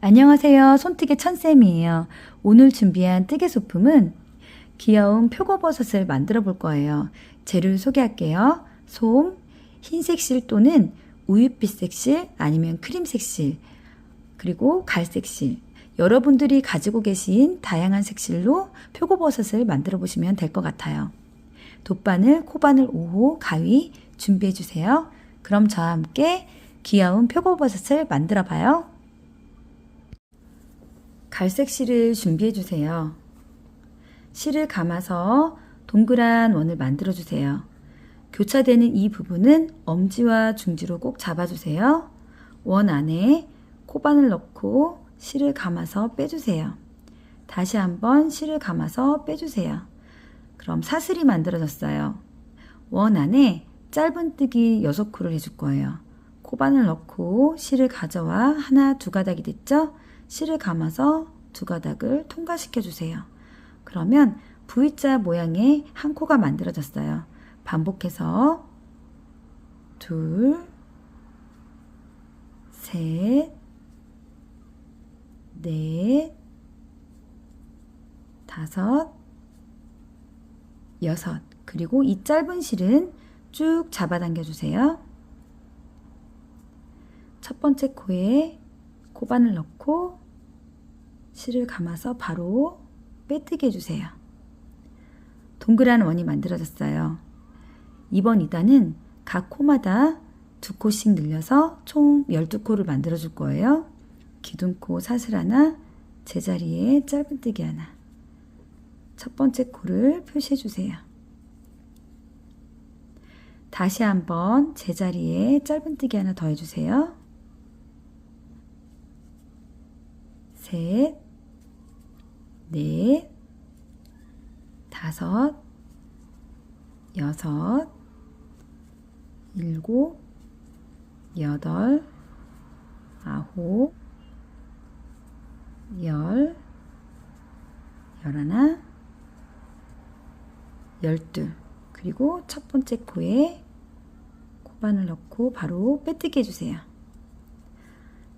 안녕하세요. 손뜨개 천쌤이에요. 오늘 준비한 뜨개 소품은 귀여운 표고버섯을 만들어 볼 거예요. 재료를 소개할게요. 솜, 흰색 실 또는 우유빛 색실 아니면 크림색 실, 그리고 갈색 실. 여러분들이 가지고 계신 다양한 색실로 표고버섯을 만들어 보시면 될 것 같아요. 돗바늘, 코바늘 5호, 가위 준비해 주세요. 그럼 저와 함께 귀여운 표고버섯을 만들어 봐요. 갈색 실을 준비해 주세요. 실을 감아서 동그란 원을 만들어 주세요. 교차되는 이 부분은 엄지와 중지로 꼭 잡아주세요. 원 안에 코바늘 넣고 실을 감아서 빼주세요. 다시 한번 실을 감아서 빼주세요. 그럼 사슬이 만들어졌어요. 원 안에 짧은뜨기 6코를 해줄 거예요. 코바늘 넣고 실을 가져와 하나, 두 가닥이 됐죠? 실을 감아서 두 가닥을 통과시켜 주세요. 그러면 V자 모양의 한 코가 만들어졌어요. 반복해서 둘, 셋, 넷, 다섯, 여섯. 그리고 이 짧은 실은 쭉 잡아당겨 주세요. 첫 번째 코에 코바늘 넣고 실을 감아서 바로 빼뜨기 해주세요. 동그란 원이 만들어졌어요. 이번 2단은 각 코마다 2코씩 늘려서 총 12코를 만들어 줄 거예요. 기둥코 사슬 하나, 제자리에 짧은뜨기 하나. 첫 번째 코를 표시해 주세요. 다시 한번 제자리에 짧은뜨기 하나 더 해주세요. 셋, 넷, 다섯, 여섯, 일곱, 여덟, 아홉, 열, 열하나, 열둘. 그리고 첫 번째 코에 코바늘 넣고 바로 빼뜨기 해주세요.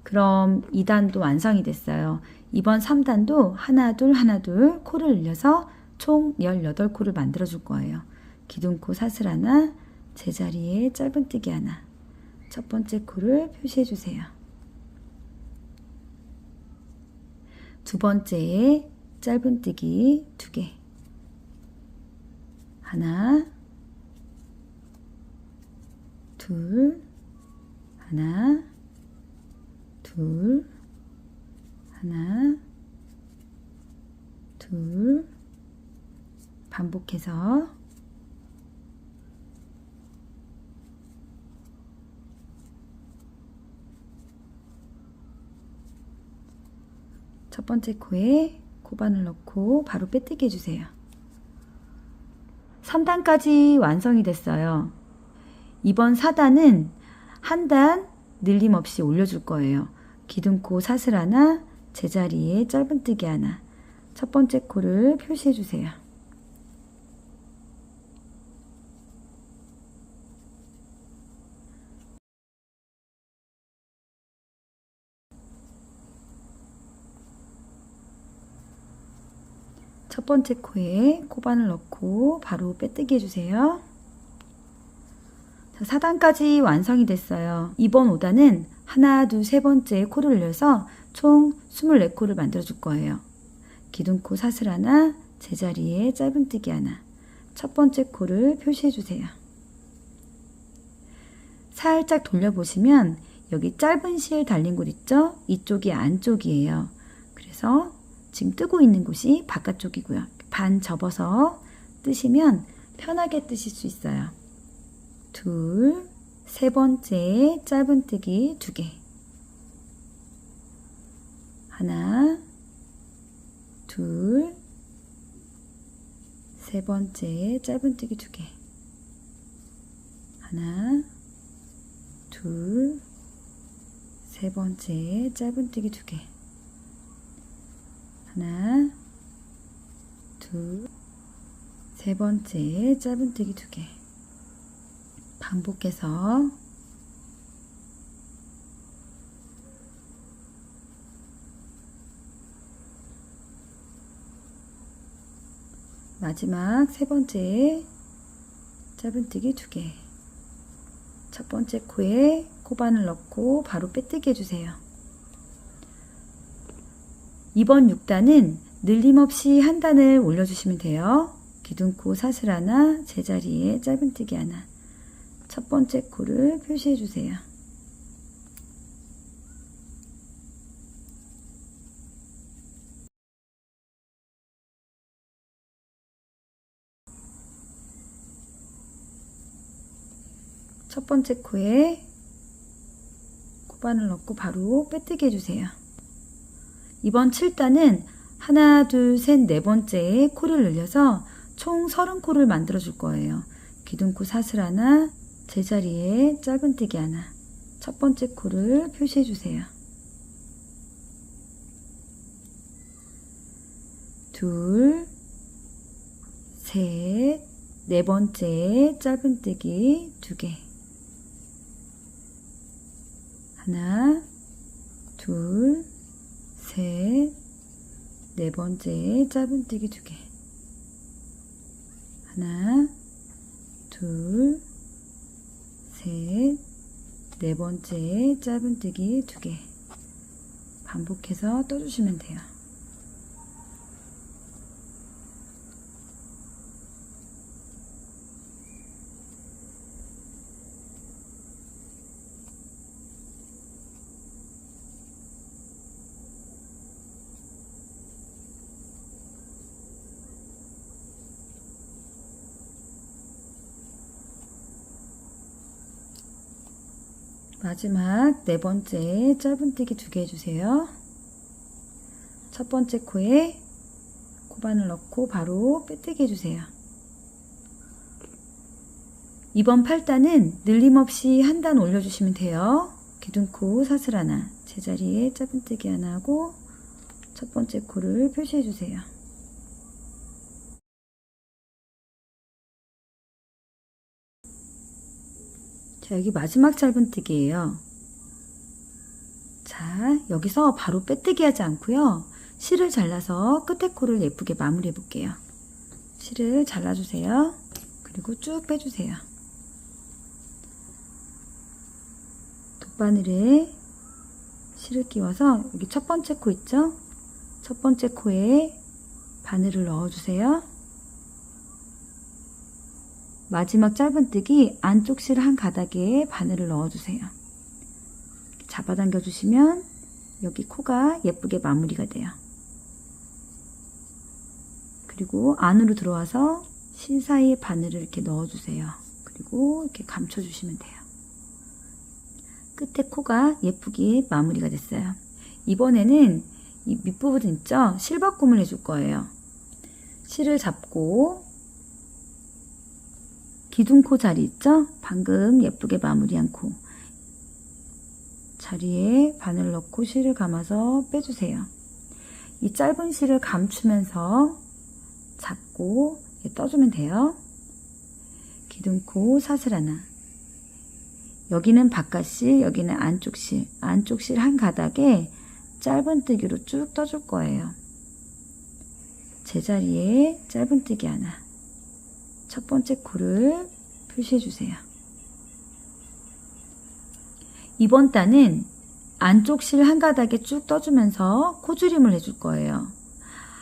그럼 2단도 완성이 됐어요. 이번 3단도 하나 둘 하나 둘 코를 늘려서 총 18코를 만들어 줄 거예요. 기둥코 사슬 하나, 제자리에 짧은뜨기 하나. 첫 번째 코를 표시해 주세요. 두 번째에 짧은뜨기 2개. 하나, 둘, 하나, 둘, 하나, 둘. 반복해서 첫 번째 코에 코바늘 넣고 바로 빼뜨기 해주세요. 3단까지 완성이 됐어요. 이번 4단은 한 단 늘림 없이 올려줄 거예요. 기둥코 사슬 하나, 제자리에 짧은뜨기 하나. 첫 번째 코를 표시해 주세요. 첫 번째 코에 코바늘 넣고 바로 빼뜨기 해주세요. 4단까지 완성이 됐어요. 이번 5단은 하나, 둘, 세 번째 코를 늘려서 총 24코를 만들어 줄 거예요. 기둥코 사슬 하나, 제자리에 짧은뜨기 하나. 첫 번째 코를 표시해 주세요. 살짝 돌려보시면 여기 짧은 실 달린 곳 있죠? 이쪽이 안쪽이에요. 그래서 지금 뜨고 있는 곳이 바깥쪽이고요. 반 접어서 뜨시면 편하게 뜨실 수 있어요. 둘, 세 번째 짧은뜨기 2개. 하나, 둘, 세 번째 짧은뜨기 2개. 하나, 둘, 세 번째 짧은뜨기 2개. 하나, 둘, 세 번째 짧은뜨기 2개. 반복해서 마지막 세 번째 짧은뜨기 2개. 첫 번째 코에 코바늘 넣고 바로 빼뜨기 해주세요. 이번 6단은 늘림없이 한 단을 올려주시면 돼요. 기둥코 사슬 하나, 제자리에 짧은뜨기 하나. 첫 번째 코를 표시해 주세요. 첫 번째 코에 코바늘 넣고 바로 빼뜨기 해주세요. 이번 7단은 하나, 둘, 셋, 네 번째에 코를 늘려서 총 30코를 만들어 줄 거예요. 기둥코 사슬 하나, 제자리에 짧은뜨기 하나. 첫 번째 코를 표시해 주세요. 둘, 셋, 네 번째에 짧은뜨기 2개. 하나, 둘, 셋, 네 번째 짧은뜨기 2개. 하나, 둘, 셋, 네 번째 짧은뜨기 2개. 반복해서 떠주시면 돼요. 마지막 네 번째 짧은뜨기 2개 해주세요. 첫 번째 코에 코바늘 넣고 바로 빼뜨기 해주세요. 이번 8단은 늘림없이 한 단 올려주시면 돼요. 기둥코 사슬 하나, 제자리에 짧은뜨기 하나 하고 첫 번째 코를 표시해 주세요. 자, 여기 마지막 짧은뜨기예요. 자, 여기서 바로 빼뜨기 하지 않고요. 실을 잘라서 끝에 코를 예쁘게 마무리해 볼게요. 실을 잘라주세요. 그리고 쭉 빼주세요. 돗바늘에 실을 끼워서 여기 첫 번째 코 있죠? 첫 번째 코에 바늘을 넣어주세요. 마지막 짧은뜨기 안쪽 실 한 가닥에 바늘을 넣어주세요. 잡아당겨 주시면 여기 코가 예쁘게 마무리가 돼요. 그리고 안으로 들어와서 실 사이에 바늘을 이렇게 넣어주세요. 그리고 이렇게 감춰주시면 돼요. 끝에 코가 예쁘게 마무리가 됐어요. 이번에는 이 밑부분 있죠? 실바꿈을 해줄 거예요. 실을 잡고 기둥코 자리 있죠? 방금 예쁘게 마무리한 코 자리에 바늘 넣고 실을 감아서 빼주세요. 이 짧은 실을 감추면서 잡고 떠주면 돼요. 기둥코 사슬 하나. 여기는 바깥실, 여기는 안쪽실. 안쪽실 한 가닥에 짧은뜨기로 쭉 떠줄 거예요. 제자리에 짧은뜨기 하나. 첫 번째 코를 표시해 주세요. 이번 단은 안쪽 실 한 가닥에 쭉 떠주면서 코줄임을 해줄 거예요.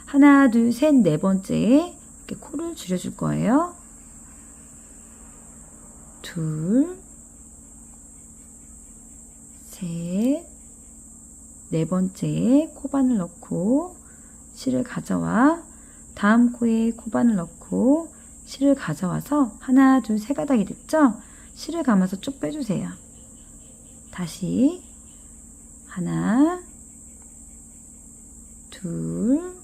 하나, 둘, 셋, 네 번째에 이렇게 코를 줄여줄 거예요. 둘, 셋, 네 번째에 코바늘 넣고 실을 가져와 다음 코에 코바늘 넣고 실을 가져와서 하나, 둘, 세 가닥이 됐죠? 실을 감아서 쭉 빼주세요. 다시 하나, 둘,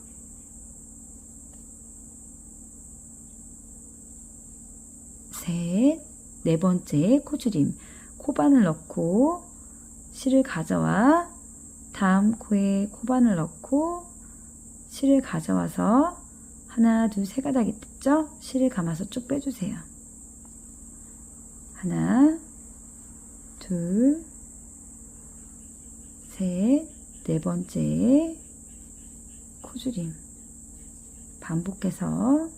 셋, 네 번째 코줄임. 코바늘 넣고 실을 가져와 다음 코에 코바늘 넣고 실을 가져와서 하나, 둘, 세 가닥이 됐죠? 실을 감아서 쭉 빼주세요. 하나, 둘, 셋, 네 번째 코줄임. 반복해서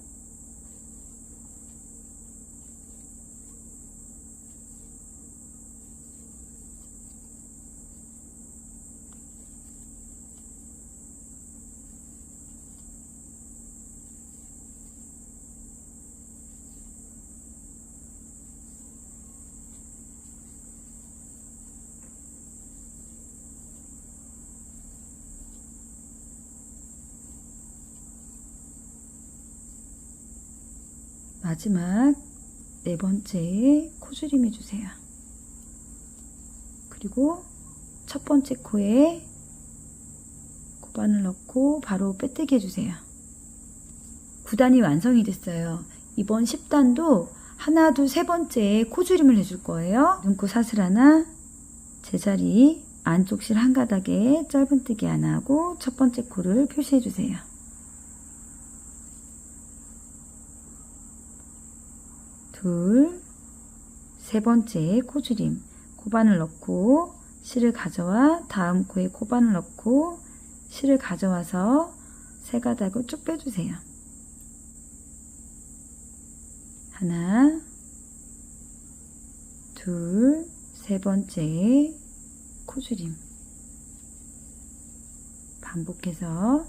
마지막 네 번째 코줄임 해주세요. 그리고 첫 번째 코에 코바늘 넣고 바로 빼뜨기 해주세요. 9단이 완성이 됐어요. 이번 10단도 하나, 둘, 세 번째에 코줄임을 해줄 거예요. 눈코 사슬 하나, 제자리 안쪽 실 한 가닥에 짧은뜨기 하나 하고 첫 번째 코를 표시해 주세요. 둘, 세 번째 코줄임, 코바늘 넣고 실을 가져와 다음 코에 코바늘 넣고 실을 가져와서 세 가닥을 쭉 빼주세요. 하나, 둘, 세 번째 코줄임 반복해서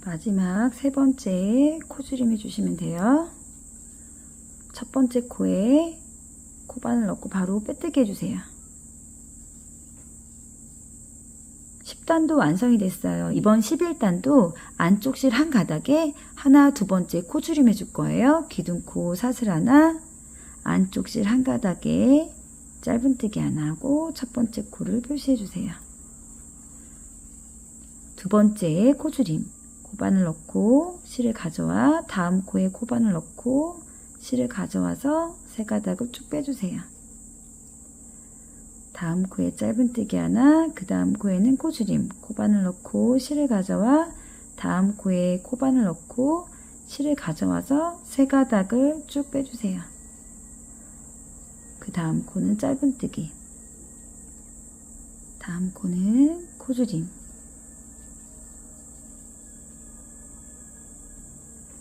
마지막 세 번째 코줄임 해주시면 돼요. 첫 번째 코에 코바늘 넣고 바로 빼뜨기 해주세요. 10단도 완성이 됐어요. 이번 11단도 안쪽 실 한 가닥에 하나, 두 번째 코줄임 해줄 거예요. 기둥코 사슬 하나, 안쪽 실 한 가닥에 짧은뜨기 하나 하고 첫 번째 코를 표시해 주세요. 두 번째 코줄임 코바늘 넣고 실을 가져와 다음 코에 코바늘 넣고 실을 가져와서 세 가닥을 쭉 빼주세요. 다음 코에 짧은뜨기 하나, 그 다음 코에는 코줄임 코바늘 넣고 실을 가져와 다음 코에 코바늘 넣고 실을 가져와서 세 가닥을 쭉 빼주세요. 그 다음 코는 짧은뜨기, 다음 코는 코줄임,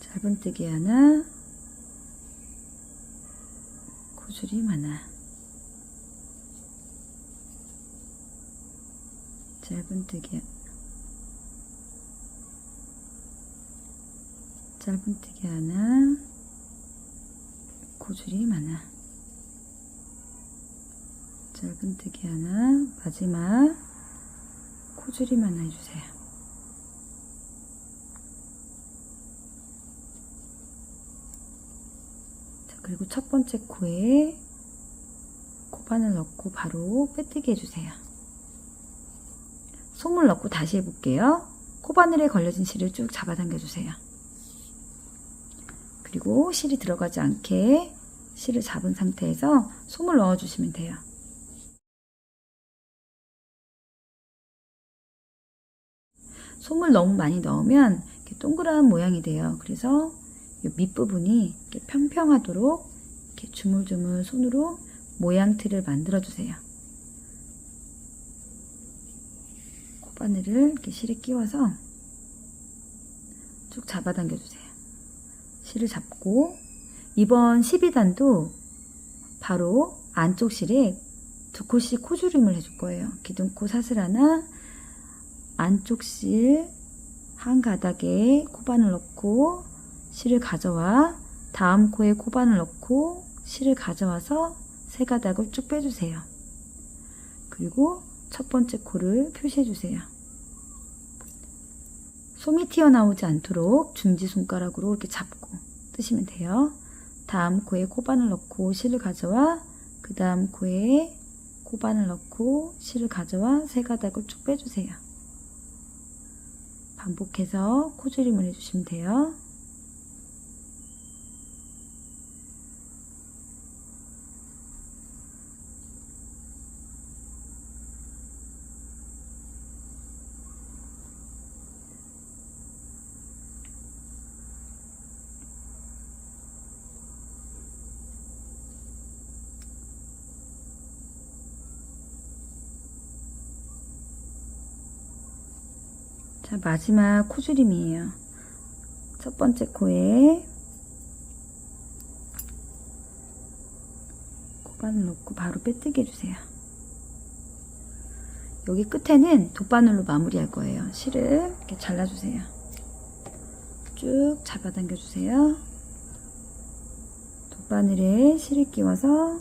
짧은뜨기 하나, 코줄임 하나, 짧은뜨기 하나, 코줄임 하나, 짧은뜨기 하나, 마지막 코줄임 하나 해주세요. 그리고 첫 번째 코에 코바늘 넣고 바로 빼뜨기 해주세요. 솜을 넣고 다시 해볼게요. 코바늘에 걸려진 실을 쭉 잡아당겨주세요. 그리고 실이 들어가지 않게 실을 잡은 상태에서 솜을 넣어주시면 돼요. 솜을 너무 많이 넣으면 이렇게 동그란 모양이 돼요. 그래서 이 밑부분이 이렇게 평평하도록 이렇게 주물주물 손으로 모양 틀을 만들어 주세요. 코바늘을 이렇게 실에 끼워서 쭉 잡아당겨 주세요. 실을 잡고 이번 12단도 바로 안쪽 실에 두 코씩 코줄임을 해줄 거예요. 기둥코 사슬 하나, 안쪽 실 한 가닥에 코바늘 넣고 실을 가져와 다음 코에 코바늘 넣고 실을 가져와서 세 가닥을 쭉 빼주세요. 그리고 첫 번째 코를 표시해 주세요. 솜이 튀어나오지 않도록 중지 손가락으로 이렇게 잡고 뜨시면 돼요. 다음 코에 코바늘 넣고 실을 가져와 그 다음 코에 코바늘 넣고 실을 가져와 세 가닥을 쭉 빼주세요. 반복해서 코줄임을 해주시면 돼요. 자, 마지막 코줄임이에요. 첫 번째 코에 코바늘 넣고 바로 빼뜨기 해주세요. 여기 끝에는 돗바늘로 마무리할 거예요. 실을 이렇게 잘라주세요. 쭉 잡아당겨 주세요. 돗바늘에 실을 끼워서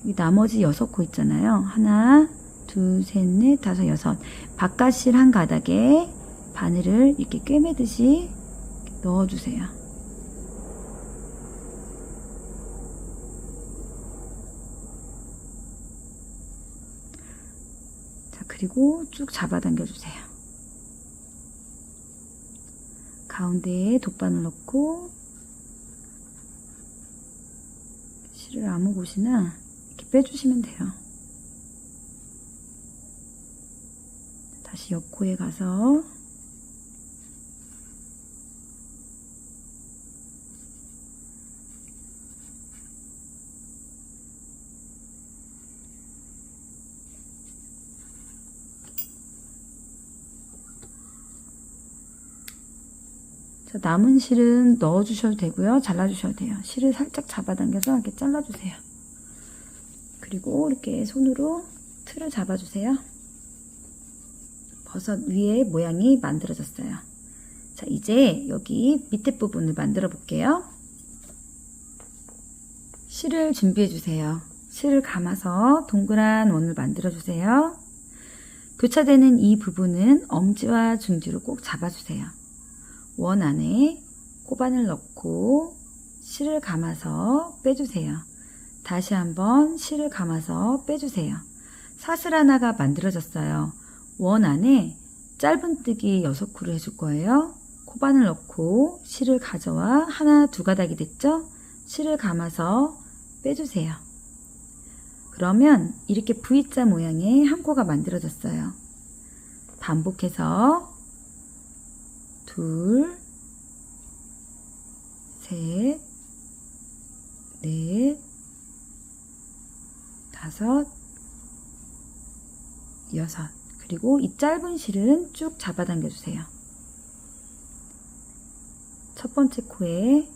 이 나머지 6코 있잖아요. 하나, 둘, 셋, 넷, 다섯, 여섯. 바깥실 한 가닥에 바늘을 이렇게 꿰매듯이 넣어주세요. 자, 그리고 쭉 잡아당겨 주세요. 가운데에 돗바늘 넣고 실을 아무 곳이나 이렇게 빼주시면 돼요. 다시 옆코에 가서 자, 남은 실은 넣어주셔도 되고요. 잘라주셔도 돼요. 실을 살짝 잡아당겨서 이렇게 잘라주세요. 그리고 이렇게 손으로 틀을 잡아주세요. 버섯 위에 모양이 만들어졌어요. 자, 이제 여기 밑에 부분을 만들어 볼게요. 실을 준비해 주세요. 실을 감아서 동그란 원을 만들어 주세요. 교차되는 이 부분은 엄지와 중지로 꼭 잡아주세요. 원 안에 코바늘 넣고 실을 감아서 빼주세요. 다시 한번 실을 감아서 빼주세요. 사슬 하나가 만들어졌어요. 원 안에 짧은뜨기 6코를 해줄 거예요. 코바늘 넣고 실을 가져와 하나, 두 가닥이 됐죠? 실을 감아서 빼주세요. 그러면 이렇게 V자 모양의 한 코가 만들어졌어요. 반복해서 둘, 셋, 넷, 다섯, 여섯. 그리고 이 짧은 실은 쭉 잡아당겨 주세요. 첫 번째 코에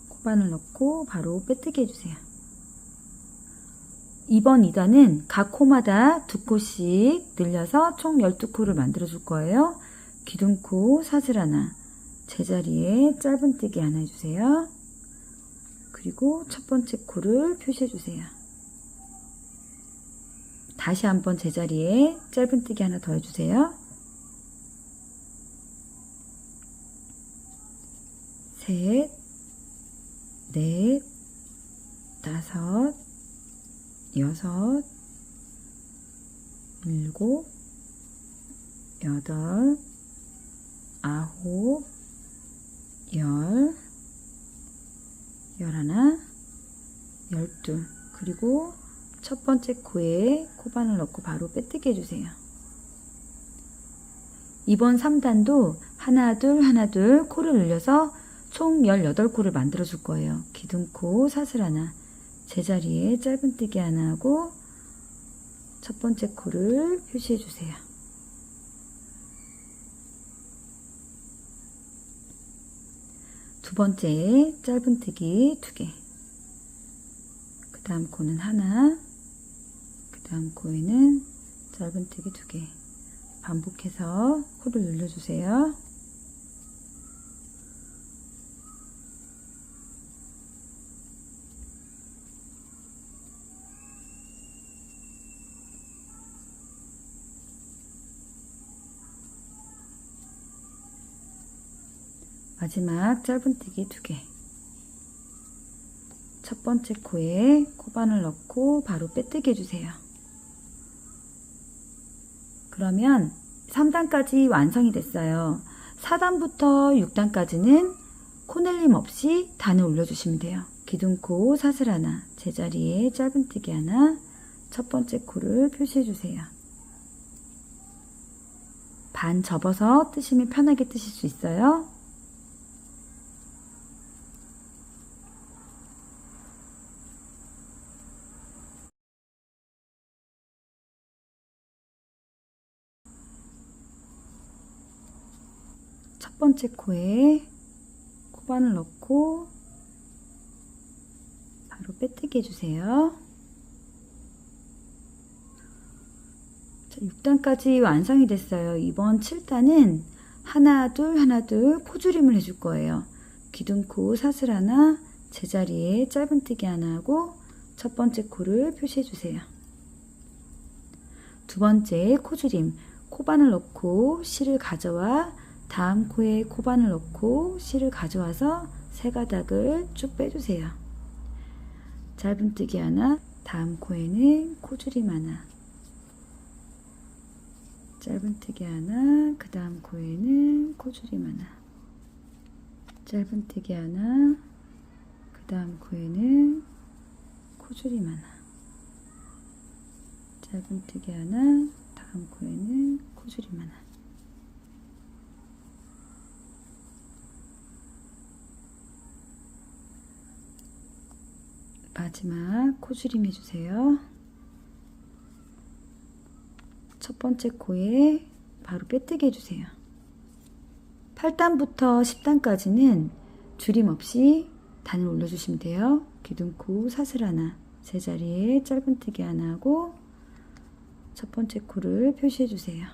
코바늘 넣고 바로 빼뜨기 해주세요. 이번 2단은 각 코마다 2코씩 늘려서 총 12코를 만들어 줄 거예요. 기둥코 사슬 하나, 제자리에 짧은뜨기 하나 해주세요. 그리고 첫 번째 코를 표시해 주세요. 다시 한번 제자리에 짧은뜨기 하나 더 해주세요. 셋, 넷, 다섯, 여섯, 일곱, 여덟, 아홉, 열, 열하나, 열둘. 그리고 첫 번째 코에 코바늘 넣고 바로 빼뜨기 해주세요. 이번 3단도 하나 둘 하나 둘 코를 늘려서 총 18코를 만들어 줄 거예요. 기둥코 사슬 하나, 제자리에 짧은뜨기 하나 하고 첫 번째 코를 표시해 주세요. 두 번째 짧은뜨기 2개, 그 다음 코는 하나, 그 다음 코에는 짧은뜨기 2개. 반복해서 코를 늘려주세요. 마지막 짧은뜨기 2개. 첫 번째 코에 코바늘 넣고 바로 빼뜨기 해주세요. 그러면 3단까지 완성이 됐어요. 4단부터 6단까지는 코넬림 없이 단을 올려주시면 돼요. 기둥코 사슬 하나, 제자리에 짧은뜨기 하나, 첫 번째 코를 표시해 주세요. 반 접어서 뜨시면 편하게 뜨실 수 있어요. 첫 번째 코에 코바늘 넣고 바로 빼뜨기 해주세요. 자, 6단까지 완성이 됐어요. 이번 7단은 하나 둘 코줄임을 해줄 거예요. 귀둥코 사슬 하나, 제자리에 짧은뜨기 하나 하고 첫 번째 코를 표시해 주세요. 두 번째 코줄임, 코바늘 넣고 실을 가져와 다음 코에 코바늘 넣고 실을 가져와서 세 가닥을 쭉 빼주세요. 짧은뜨기 하나, 다음 코에는 코줄임 하나, 짧은뜨기 하나, 그 다음 코에는 코줄임 하나, 짧은뜨기 하나, 그 다음 코에는 코줄임 하나, 짧은뜨기 하나, 다음 코에는 코줄임 하나. 마지막 코줄임 해주세요. 첫 번째 코에 바로 빼뜨기 해주세요. 8단부터 10단까지는 줄임 없이 단을 올려주시면 돼요. 귀둥코 사슬 하나, 제자리에 짧은뜨기 하나 하고 첫 번째 코를 표시해 주세요.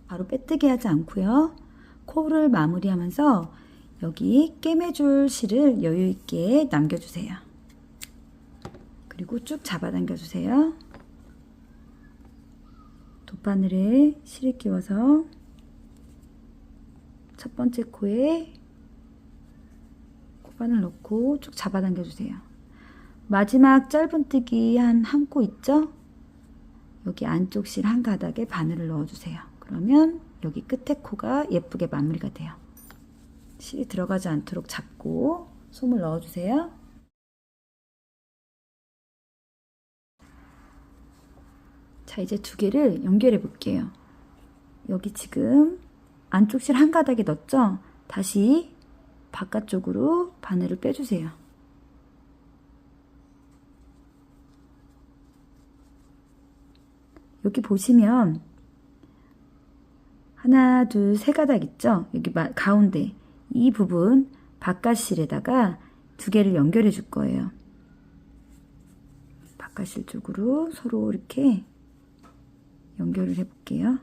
바로 빼뜨기 하지 않고요. 코를 마무리하면서 여기 꿰매줄 실을 여유있게 남겨주세요. 그리고 쭉 잡아당겨 주세요. 돗바늘에 실을 끼워서 첫 번째 코에 코바늘 넣고 쭉 잡아당겨 주세요. 마지막 짧은뜨기 한 코 있죠? 여기 안쪽 실 한 가닥에 바늘을 넣어주세요. 그러면 여기 끝에 코가 예쁘게 마무리가 돼요. 실이 들어가지 않도록 잡고 솜을 넣어주세요. 자, 이제 두 개를 연결해 볼게요. 여기 지금 안쪽 실 한 가닥에 넣었죠? 다시 바깥쪽으로 바늘을 빼주세요. 여기 보시면 하나, 둘, 세 가닥 있죠? 여기 가운데 이 부분 바깥실에다가 두 개를 연결해 줄 거예요. 바깥실 쪽으로 서로 이렇게 연결을 해 볼게요.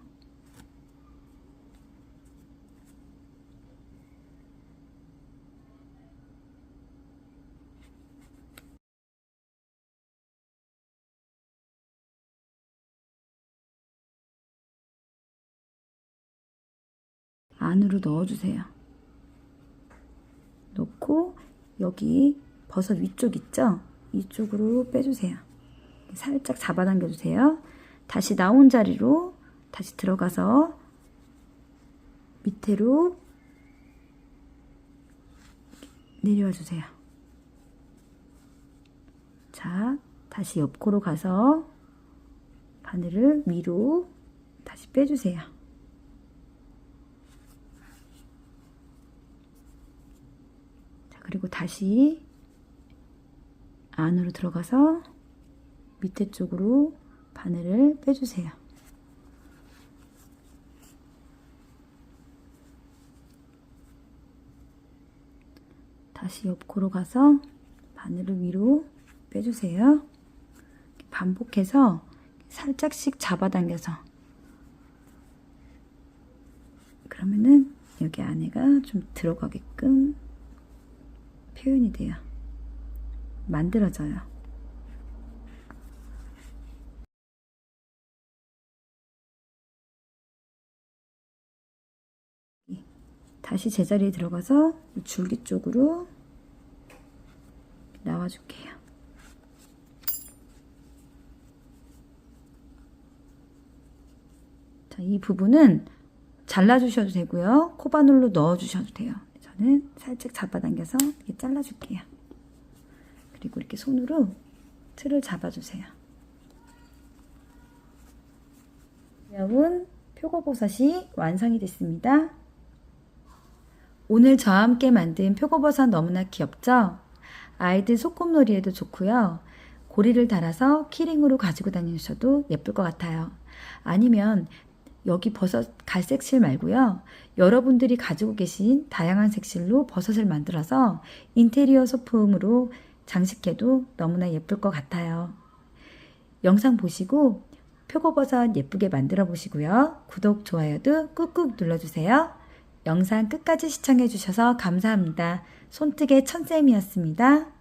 안으로 넣어주세요. 넣고 여기 버섯 위쪽 있죠? 이쪽으로 빼주세요. 살짝 잡아당겨 주세요. 다시 나온 자리로 다시 들어가서 밑으로 내려와 주세요. 자, 다시 옆코로 가서 바늘을 위로 다시 빼주세요. 자, 그리고 다시 안으로 들어가서 밑에 쪽으로 바늘을 빼주세요. 다시 옆코로 가서 바늘을 위로 빼주세요. 반복해서 살짝씩 잡아당겨서 그러면은 여기 안에가 좀 들어가게끔 표현이 돼요. 만들어져요. 다시 제자리에 들어가서 줄기 쪽으로 나와줄게요. 자, 이 부분은 잘라주셔도 되고요. 코바늘로 넣어주셔도 돼요. 저는 살짝 잡아당겨서 이렇게 잘라줄게요. 그리고 이렇게 손으로 틀을 잡아주세요. 귀여운 표고버섯이 완성이 됐습니다. 오늘 저와 함께 만든 표고버섯 너무나 귀엽죠? 아이들 소꿉놀이에도 좋고요. 고리를 달아서 키링으로 가지고 다니셔도 예쁠 것 같아요. 아니면 여기 버섯 갈색 실 말고요. 여러분들이 가지고 계신 다양한 색실로 버섯을 만들어서 인테리어 소품으로 장식해도 너무나 예쁠 것 같아요. 영상 보시고 표고버섯 예쁘게 만들어 보시고요. 구독, 좋아요도 꾹꾹 눌러주세요. 영상 끝까지 시청해 주셔서 감사합니다. 손뜨개 천쌤이었습니다.